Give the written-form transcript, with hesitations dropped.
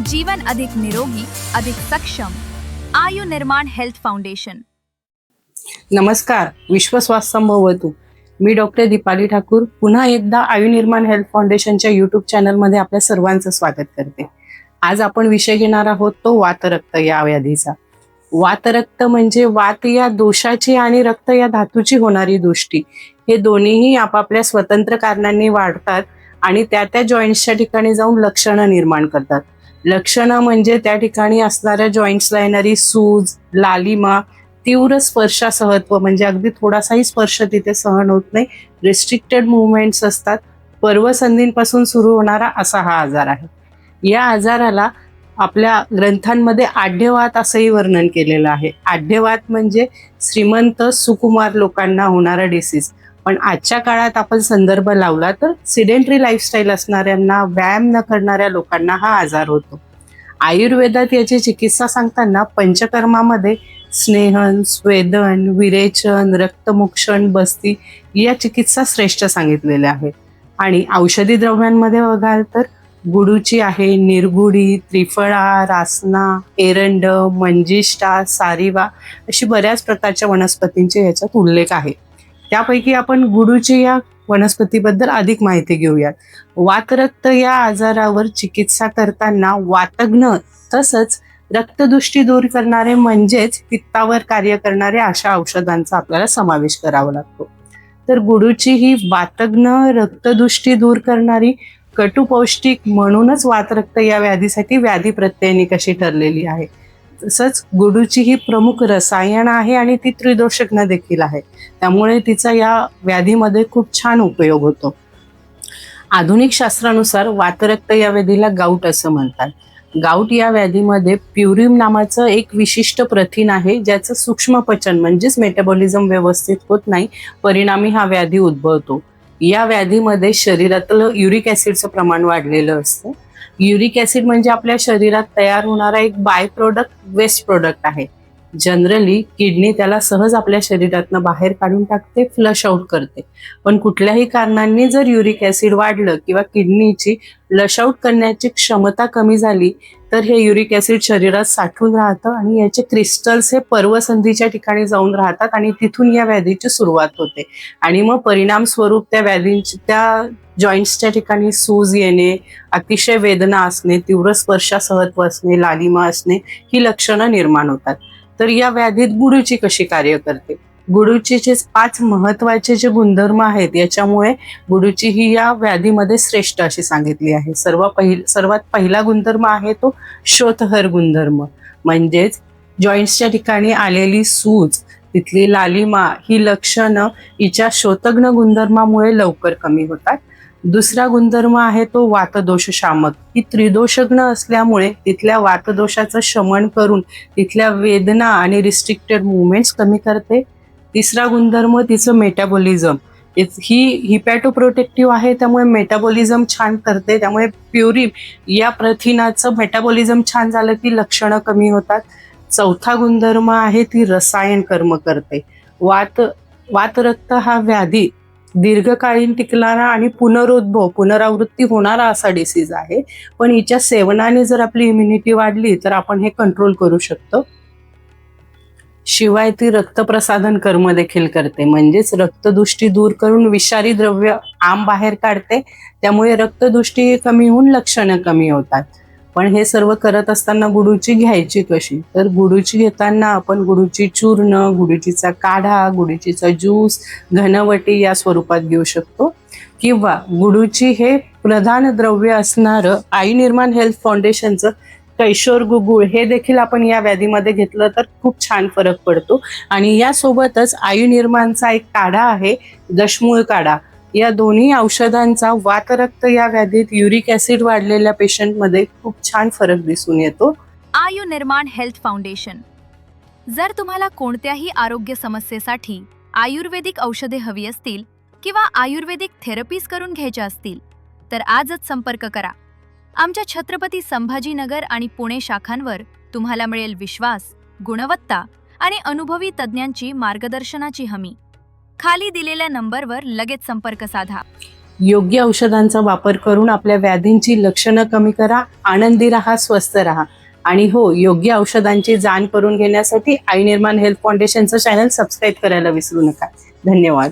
जीवन अधिक निरोगी, अधिक सक्षम. आयु निर्माण हेल्थ फाउंडेशन. नमस्कार. विश्व स्वास्थ्य भवतु. मी डॉक्टर दीपाली ठाकूर पुन्हा एकदा आयु निर्माण हेल्थ फाउंडेशनच्या यूट्यूब चॅनलमध्ये आपल्या सर्वांचं स्वागत करते. आज आपण विषय घेणार आहोत तो वातरक्त या व्याधीचा. वातरक्त म्हणजे वात या दोषाची आणि रक्त या धातूची होणारी दृष्टी. हे दोन्हीही आपापल्या स्वतंत्र कारणांनी वाढतात आणि त्या जॉईंट्सच्या ठिकाणी जाऊन लक्षणं निर्माण करतात. लक्षणं म्हणजे त्या ठिकाणी असणाऱ्या जॉईंट्सला येणारी सूज, लालिमा, तीव्र स्पर्शासहत्व म्हणजे अगदी थोडासाही स्पर्श तिथे सहन होत नाही, रिस्ट्रिक्टेड मुवमेंट्स असतात, पर्वसंधींपासून सुरू होणारा असा हा आजार आहे. या आजाराला आपल्या ग्रंथांमध्ये आढ्यवात असंही वर्णन केलेलं आहे. आढ्यवात म्हणजे श्रीमंत सुकुमार लोकांना होणारा डिसीज. पण आजच्या काळात आपण संदर्भ लावला तर सिडेंटरी लाईफस्टाईल असणाऱ्यांना, व्यायाम न करणाऱ्या लोकांना हा आजार होतो. आयुर्वेदात याची चिकित्सा सांगताना पंचकर्मामध्ये स्नेहन, स्वेदन, विरेचन, रक्तमुक्षण, बस्ती या चिकित्सा श्रेष्ठ सांगितलेल्या आहेत. आणि औषधी द्रव्यांमध्ये बघाल तर गुडूची आहे, निर्गुडी, त्रिफळा, रासना, एरंड, मंजिष्ठा, सारिवा अशी बऱ्याच प्रकारच्या वनस्पतींचे याच्यात उल्लेख आहे. त्यापैकी आपण गुडूची या वनस्पतीबद्दल अधिक माहिती घेऊयात. वातरक्त या आजारावर चिकित्सा करताना वातज्ञ तसंच रक्तदृष्टी दूर करणारे म्हणजेच पित्तावर कार्य करणारे अशा औषधांचा आपल्याला समावेश करावा लागतो. तर गुडूची ही वातज्ञ, रक्तदृष्टी दूर करणारी, कटुपौष्टिक म्हणूनच वातरक्त या व्याधीसाठी व्याधी प्रत्ययनिक अशी ठरलेली आहे. तसंच गुडूची ही प्रमुख रसायन आहे आणि ती त्रिदोषज्ञ देखील आहे. त्यामुळे तिचा या व्याधीमध्ये खूप छान उपयोग होतो. आधुनिक शास्त्रानुसार वातरक्त या व्याधीला गाऊट असं म्हणतात. गाऊट या व्याधीमध्ये प्युरिन नावाचं एक विशिष्ट प्रथिन आहे, ज्याचं सूक्ष्म पचन म्हणजेच मेटाबॉलिझम व्यवस्थित होत नाही, परिणामी हा व्याधी उद्भवतो. या व्याधीमध्ये शरीरातलं युरिक ॲसिडचं प्रमाण वाढलेलं असतं. युरिक ॲसिड म्हणजे आपल्या शरीरात तयार होणारा एक बाय प्रोडक्ट, वेस्ट प्रोडक्ट आहे. जनरली किडनी त्याला सहज आपल्या शरीरातनं बाहेर काढून टाकते, फ्लश आउट करते. पण कुठल्याही कारणांनी जर युरिक ॲसिड वाढलं किंवा किडनीची फ्लश आउट करण्याची क्षमता कमी झाली तर हे युरिक ॲसिड शरीरात साठून राहतं आणि याचे क्रिस्टल्स हे पर्वसंधीच्या ठिकाणी जाऊन राहतात आणि तिथून या व्याधीची सुरुवात होते. आणि मग परिणाम स्वरूप त्या व्याधींची, त्या जॉईंट्सच्या ठिकाणी सूज येणे, अतिशय वेदना असणे, तीव्र स्पर्शासहत्व असणे, लालिमा असणे ही लक्षणं निर्माण होतात. तर या व्याधीत गुडूची कशी कार्य करते? गुडूचे जे 5 महत्वाचे जे गुणधर्म आहेत याच्यामुळे गुडूची ही या व्याधीमध्ये श्रेष्ठ अशी सांगितली आहे. सर्वात पहिला गुणधर्म आहे तो शोथहर गुणधर्म. म्हणजेच जॉईंट्सच्या ठिकाणी आलेली सूज, तिथली लालिमा ही लक्षणं हिच्या शोथज्ञ गुणधर्मामुळे लवकर कमी होतात. दुसरा गुणधर्म आहे तो वातदोष शामक. ही त्रिदोषज्ञ असल्यामुळे तिथल्या वातदोषाचं शमन करून तिथल्या वेदना आणि रिस्ट्रिक्टेड मुवमेंट्स कमी करते. तिसरा गुणधर्म तिचं मेटाबॉलिझम. ही हिपॅटोप्रोटेक्टिव्ह आहे, त्यामुळे मेटाबॉलिझम छान करते. त्यामुळे प्युरिन या प्रथिनाचं मेटाबॉलिझम छान झालं की लक्षणं कमी होतात. चौथा गुणधर्म आहे ती रसायन कर्म करते. वातरक्त हा व्याधी दीर्घकालीन टिकणारा आणि पुनरावृत्ती होणारा असा डिसीज आहे. पण हिच्या सेवनाने जर आपली इम्युनिटी वाढली तर आपण हे कंट्रोल करू शकतो. शिवाय ती रक्तप्रसाधन कर्म देखील करते. म्हणजेच रक्तदृष्टी दूर करून विषारी द्रव्य आम बाहेर काढते. त्यामुळे रक्तदृष्टी कमी होऊन लक्षणं कमी होतात. पण हे सर्व करत असताना गुडूची घ्यायची कशी? तर गुडूची घेताना आपण गुडूची चूर्ण, गुडूचीचा काढा, गुडूचीचा ज्यूस, घनवटी या स्वरूपात घेऊ शकतो. किंवा गुडूची हे प्रधान द्रव्य असणारं आयु निर्माण हेल्थ फाउंडेशनचं कैशोर गुगुळ हे देखील आपण या व्याधीमध्ये घेतलं तर खूप छान फरक पडतो. आणि यासोबतच आयु निर्माणचा एक काढा आहे, दशमूळ काढा. या दोन्ही औषधांचा वातरक्त या व्याधीत युरिक ॲसिड वाढलेल्या पेशंटमध्ये खूप छान फरक दिसून येतो. आयु निर्माण हेल्थ फाउंडेशन. जर तुम्हाला कोणत्याही आरोग्य समस्येसाठी आयुर्वेदिक औषधे हवी असतील किंवा आयुर्वेदिक थेरपीज करून घ्यायच्या असतील तर आजच संपर्क करा. आमच्या छत्रपती संभाजीनगर आणि पुणे शाखांवर तुम्हाला मिळेल विश्वास, गुणवत्ता आणि अनुभवी तज्ञांची मार्गदर्शनाची हमी. खाली दिलेल्या नंबरवर लगेच संपर्क साधा. योग्य औषधांचा वापर करून आपल्या व्याधींची लक्षणं कमी करा, आनंदी राहा, स्वस्थ राहा. आणि हो, योग्य औषधांची जाण करून घेण्यासाठी आई निर्माण हेल्थ फाउंडेशनचं चॅनल सबस्क्राईब करायला विसरू नका. धन्यवाद.